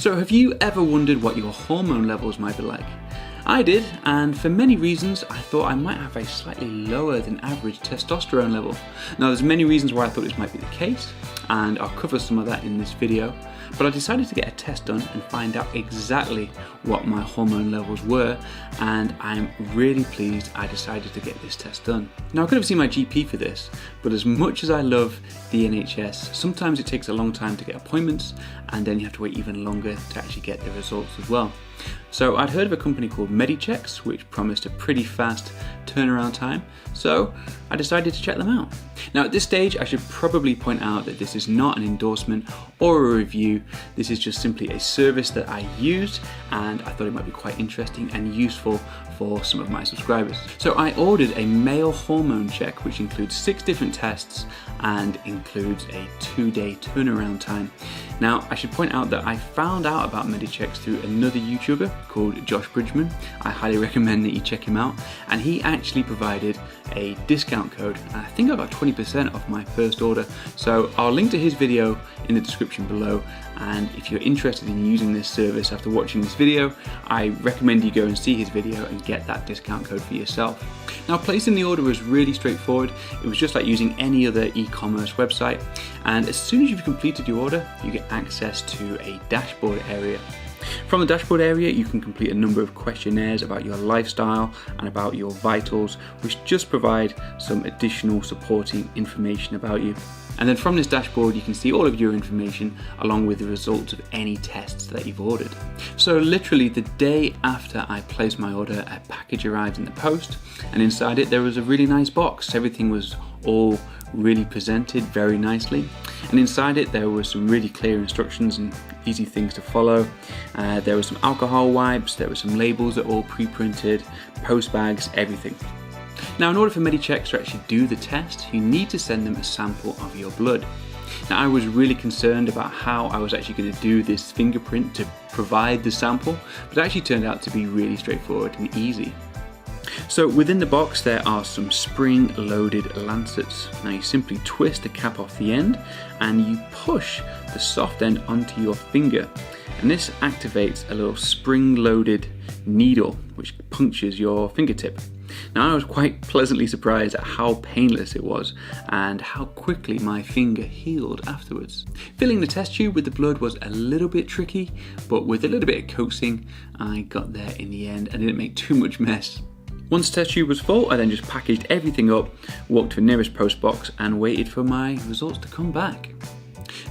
So have you ever wondered what your hormone levels might be like? I did, and for many reasons I thought I might have a slightly lower than average testosterone level. Now there's many reasons why I thought this might be the case, and I'll cover some of that in this video, but I decided to get a test done and find out exactly what my hormone levels were, and I'm really pleased I decided to get this test done. Now I could have seen my GP for this, but as much as I love the NHS, sometimes it takes a long time to get appointments, and then you have to wait even longer to actually get the results as well. So I'd heard of a company called Medichecks, which promised a pretty fast turnaround time, so I decided to check them out. Now at this stage I should probably point out that this is not an endorsement or a review. This is just simply a service that I used, and I thought it might be quite interesting and useful for some of my subscribers. So I ordered a male hormone check, which includes 6 different tests and includes a 2-day turnaround time. Now I should point out that I found out about Medichecks through another YouTuber called Josh Bridgman. I highly recommend that you check him out, and he actually provided a discount code, and I think I got 20% off my first order. So I'll link to his video in the description below, and if you're interested in using this service after watching this video, I recommend you go and see his video and get that discount code for yourself. Now placing the order was really straightforward. It was just like using any other e-commerce website, and as soon as you've completed your order, you get access to a dashboard area. From the dashboard area, you can complete a number of questionnaires about your lifestyle and about your vitals, which just provide some additional supporting information about you. And then from this dashboard, you can see all of your information along with the results of any tests that you've ordered. So literally the day after I placed my order, a package arrived in the post, and inside it there was a really nice box. Everything was all really presented very nicely, and inside it there were some really clear instructions and easy things to follow. There were some alcohol wipes, there were some labels that were all pre-printed, post bags, everything. Now in order for Medichecks to actually do the test, you need to send them a sample of your blood. Now I was really concerned about how I was actually going to do this fingerprint to provide the sample, but it actually turned out to be really straightforward and easy. So within the box there are some spring-loaded lancets. Now you simply twist the cap off the end and you push the soft end onto your finger, and this activates a little spring-loaded needle which punctures your fingertip. Now I was quite pleasantly surprised at how painless it was and how quickly my finger healed afterwards. Filling the test tube with the blood was a little bit tricky, but with a little bit of coaxing I got there in the end and didn't make too much mess. Once the test tube was full, I then just packaged everything up, walked to the nearest post box and waited for my results to come back.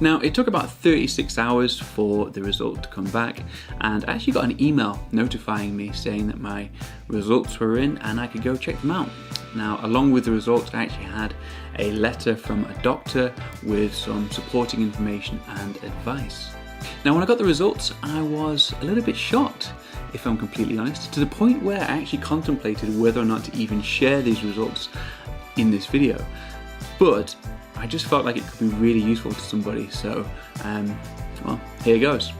Now it took about 36 hours for the result to come back, and I actually got an email notifying me saying that my results were in and I could go check them out. Now along with the results I actually had a letter from a doctor with some supporting information and advice. Now when I got the results I was a little bit shocked, if I'm completely honest, to the point where I actually contemplated whether or not to even share these results in this video. But I just felt like it could be really useful to somebody, so well, here goes.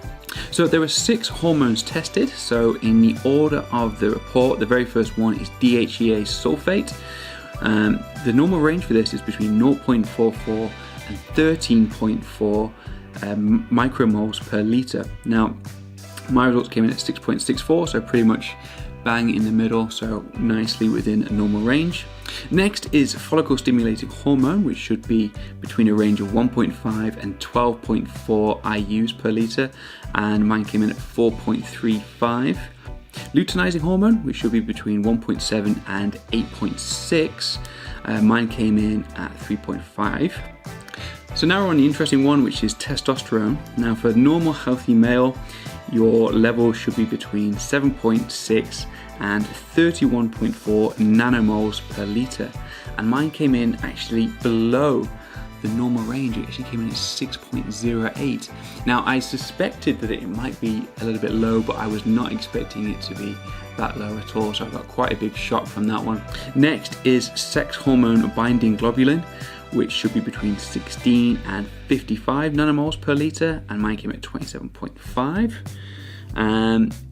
So there were 6 hormones tested, so in the order of the report, the very first one is DHEA sulfate. The normal range for this is between 0.44 and 13.4 micromoles per litre. Now my results came in at 6.64, so pretty much bang in the middle, so nicely within a normal range. Next is follicle stimulating hormone, which should be between a range of 1.5 and 12.4 IUs per litre, and mine came in at 4.35. Luteinizing hormone, which should be between 1.7 and 8.6, mine came in at 3.5. So now we're on the interesting one, which is testosterone. Now for a normal healthy male, your level should be between 7.6 and 31.4 nanomoles per litre, and mine came in actually below the normal range. It actually came in at 6.08. Now I suspected that it might be a little bit low, but I was not expecting it to be that low at all, so I got quite a big shock from that one. Next is sex hormone binding globulin, which should be between 16 and 55 nanomoles per litre, and mine came at 27.5.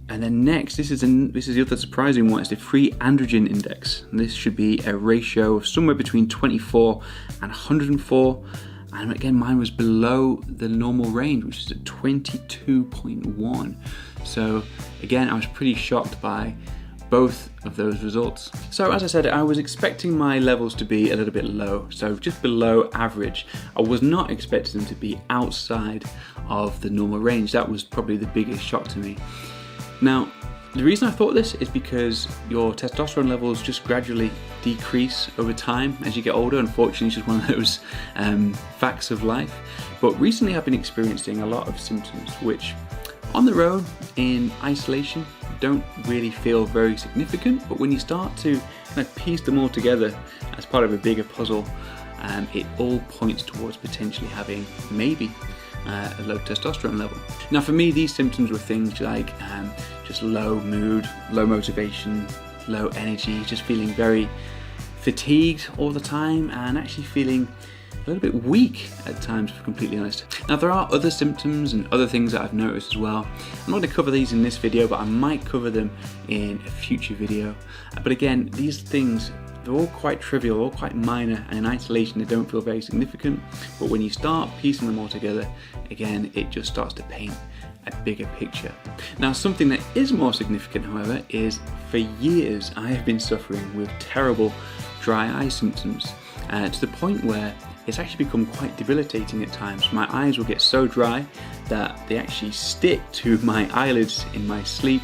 And then next, this is the other surprising one, it's the free androgen index. And this should be a ratio of somewhere between 24 and 104. And again, mine was below the normal range, which is at 22.1. So again, I was pretty shocked by both of those results. So as I said, I was expecting my levels to be a little bit low, so just below average. I was not expecting them to be outside of the normal range. That was probably the biggest shock to me. Now, the reason I thought this is because your testosterone levels just gradually decrease over time as you get older. Unfortunately, it's just one of those facts of life. But recently I've been experiencing a lot of symptoms which on their own, in isolation, don't really feel very significant, but when you start to kind of piece them all together as part of a bigger puzzle, it all points towards potentially having maybe a low testosterone level. Now for me, these symptoms were things like just low mood, low motivation, low energy, just feeling very fatigued all the time and actually feeling a little bit weak at times, to be completely honest. Now there are other symptoms and other things that I've noticed as well. I'm not going to cover these in this video, but I might cover them in a future video. But again, these things, they're all quite trivial, all quite minor, and in isolation they don't feel very significant. But when you start piecing them all together, again, it just starts to paint a bigger picture. Now something that is more significant, however, is for years I have been suffering with terrible dry eye symptoms to the point where it's actually become quite debilitating at times. My eyes will get so dry that they actually stick to my eyelids in my sleep,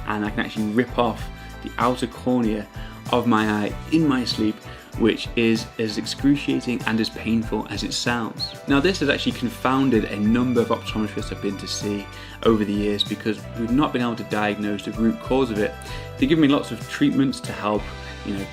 and I can actually rip off the outer cornea of my eye in my sleep, which is as excruciating and as painful as it sounds. Now this has actually confounded a number of optometrists I've been to see over the years because we've not been able to diagnose the root cause of it. They give me lots of treatments to help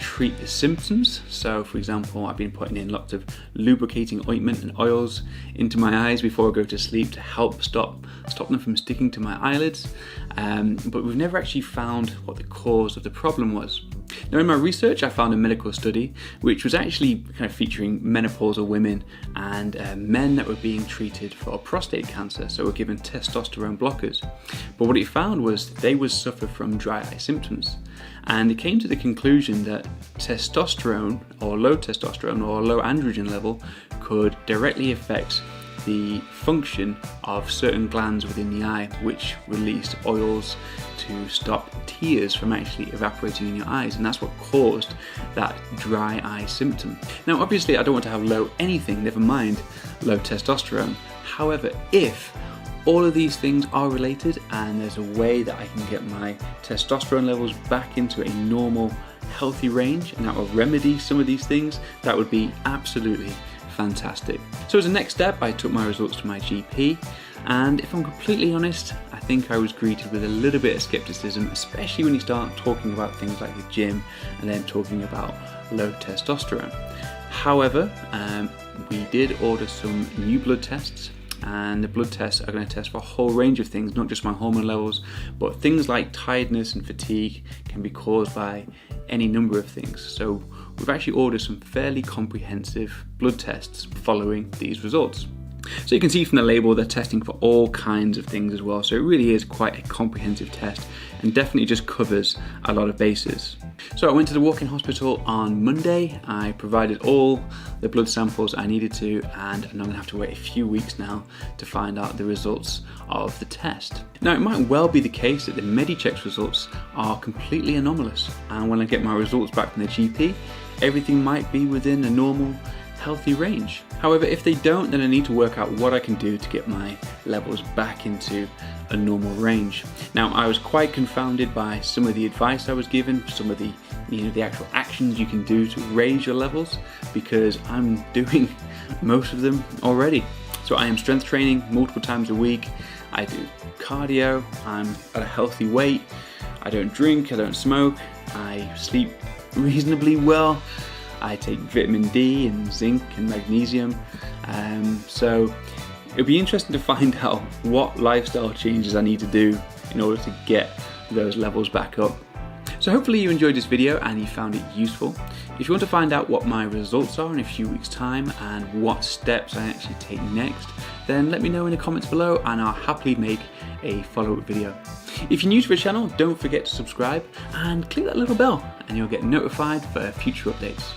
treat the symptoms. So for example, I've been putting in lots of lubricating ointment and oils into my eyes before I go to sleep to help stop them from sticking to my eyelids. But we've never actually found what the cause of the problem was. Now in my research, I found a medical study which was actually kind of featuring menopausal women and men that were being treated for prostate cancer, so were given testosterone blockers. But what it found was they would suffer from dry eye symptoms. And it came to the conclusion that testosterone or low androgen level could directly affect the function of certain glands within the eye, which released oils to stop tears from actually evaporating in your eyes, and that's what caused that dry eye symptom. Now obviously I don't want to have low anything, never mind low testosterone. However, if all of these things are related and there's a way that I can get my testosterone levels back into a normal, healthy range, and that will remedy some of these things, that would be absolutely fantastic. So as a next step, I took my results to my GP, and if I'm completely honest, I think I was greeted with a little bit of skepticism, especially when you start talking about things like the gym and then talking about low testosterone. However, we did order some new blood tests, and the blood tests are going to test for a whole range of things, not just my hormone levels, but things like tiredness and fatigue can be caused by any number of things. So we've actually ordered some fairly comprehensive blood tests following these results. So you can see from the label they're testing for all kinds of things as well, so it really is quite a comprehensive test and definitely just covers a lot of bases. So I went to the walk-in hospital on Monday. I provided all the blood samples I needed to, and I'm going to have to wait a few weeks now to find out the results of the test. Now it might well be the case that the Medichecks results are completely anomalous, and when I get my results back from the GP, everything might be within a normal, healthy range. However, if they don't, then I need to work out what I can do to get my levels back into a normal range. Now, I was quite confounded by some of the advice I was given, some of the the actual actions you can do to raise your levels, because I'm doing most of them already. So I am strength training multiple times a week. I do cardio. I'm at a healthy weight. I don't drink. I don't smoke. I sleep reasonably well. I take vitamin D and zinc and magnesium. So it'll be interesting to find out what lifestyle changes I need to do in order to get those levels back up. So hopefully you enjoyed this video and you found it useful. If you want to find out what my results are in a few weeks' time and what steps I actually take next, then let me know in the comments below and I'll happily make a follow-up video. If you're new to the channel, don't forget to subscribe and click that little bell and you'll get notified for future updates.